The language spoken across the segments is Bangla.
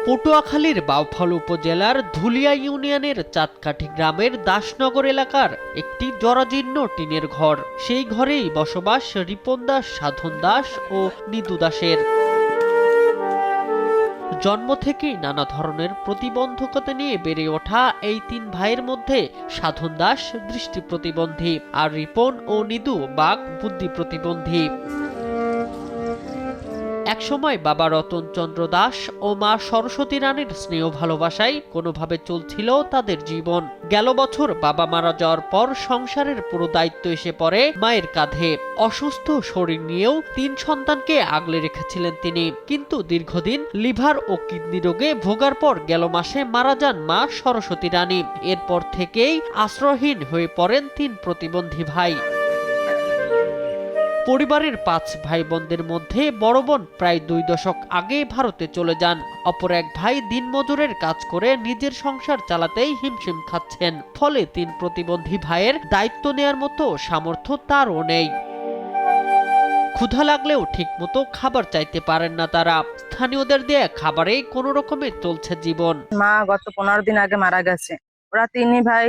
পটুয়াখালীর বাউফল উপজেলার ধুলিয়া ইউনিয়নের চাঁদকাঠি গ্রামের দাসনগর এলাকার একটি জরাজীর্ণ টিনের ঘর। সেই ঘরেই বসবাস রিপন দাস, সাধন দাস ও নিদু দাসের। জন্ম থেকেই নানা ধরনের প্রতিবন্ধকতা নিয়ে বেড়ে ওঠা এই তিন ভাইয়ের মধ্যে সাধন দাস দৃষ্টি প্রতিবন্ধী, আর রিপন ও নিদু বাক বুদ্ধি প্রতিবন্ধী। একসময় বাবা রতন চন্দ্র দাস ও মা সরস্বতী রানীর স্নেহ ভালোবাসায় কোনোভাবে চলছিল তাদের জীবন। গেল বছর বাবা মারা যাওয়ার পর সংসারের পুরো দায়িত্ব এসে পড়ে মায়ের কাঁধে। অসুস্থ শরীর নিয়েও তিন সন্তানকে আগলে রেখেছিলেন তিনি, কিন্তু দীর্ঘদিন লিভার ও কিডনি রোগে ভোগার পর গেল মাসে মারা যান মা সরস্বতী রানী। এরপর থেকেই আশ্রয়হীন হয়ে পড়েন তিন প্রতিবন্ধী ভাই। পরিবারের 5 ভাই বোনদের মধ্যে বড় বোন প্রায় 2 দশক আগে ভারতে চলে যান। অপর এক ভাই দিনমজুরের কাজ করে নিজের সংসার চালাতেই হিমশিম খাচ্ছেন। ফলে তিন প্রতিবন্ধী ভাইয়ের দায়িত্ব নেয়ার মতো সামর্থ্য তারও নেই। ক্ষুধা লাগলেও ঠিকমতো খাবার চাইতে পারেন না তারা। স্থানীয়দের দেয়া খাবারে কোনো রকমে চলছে জীবন। মা গত 15 দিন আগে মারা গেছে। ওরা তিনই ভাই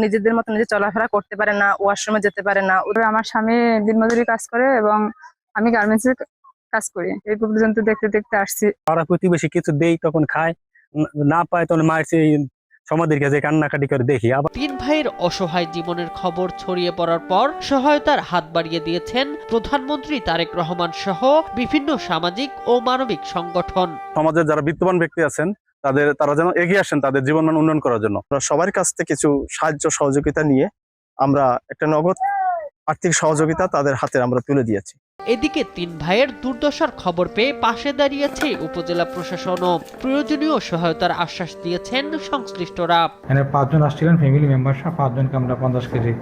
নিজেদের মতো নিজে চলাফেরা করতে পারে না, ওয়াশরুমে যেতে পারে না। ওরা আমার স্বামী দিনমজুরি কাজ করে এবং আমি গার্মেন্টসে কাজ করি। এই পর্যন্ত দেখতে দেখতে আসছি। পাড়া প্রতিবেশী কিছু দেই, তখন খায়, না পায় তখন মায়ের সেই সমাধির কাছে কান্নাকাটি করে দেখি। আবার তিন ভাইয়ের অসহায় জীবনের খবর ছড়িয়ে পড়ার পর সহায়তার হাত বাড়িয়ে দিয়েছেন প্রধানমন্ত্রী তারেক রহমান সহ বিভিন্ন সামাজিক ও মানবিক সংগঠন। সমাজের যারা বিত্তবান ব্যক্তি আছেন তারা যেন এগিয়ে আসেন তাদের জীবনমান উন্নয়ন করার জন্য। আমরা সবার কাছ থেকে কিছু সাহায্য সহযোগিতা নিয়ে আমরা একটা নগদ আর্থিক সহযোগিতা তাদের হাতে আমরা তুলে দিয়েছি। এদিকে তিন ভাইয়ের দুর্দশার খবর পেয়ে পাশে দাঁড়িয়েছে উপজেলা প্রশাসনও। প্রয়োজনীয় সহায়তার আশ্বাস দিয়েছেন সংশ্লিষ্টরা। এখানে 5 জন আসছিলেন ফ্যামিলি মেম্বার, 5 জনকে আমরা 50 কেজি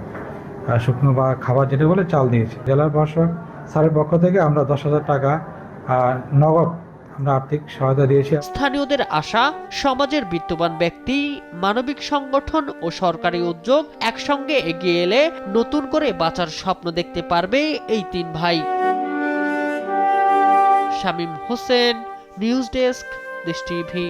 শুকনো বা খাবার যেটা বলে চাল দিয়েছি। জেলার প্রশাসক স্যারের পক্ষ থেকে আমরা 10,000 টাকা নগদ আমরা আর্থিক সহায়তা দিয়েছি। স্থানীয়দের আশা, সমাজের বিত্তবান ব্যক্তি, মানবিক সংগঠন ও সরকারি উদ্যোগ একসঙ্গে এগিয়ে এলে নতুন করে বাঁচার স্বপ্ন দেখতে পারবে এই তিন ভাই। শামীম হোসেন, নিউজ ডেস্ক, দেশ টিভি।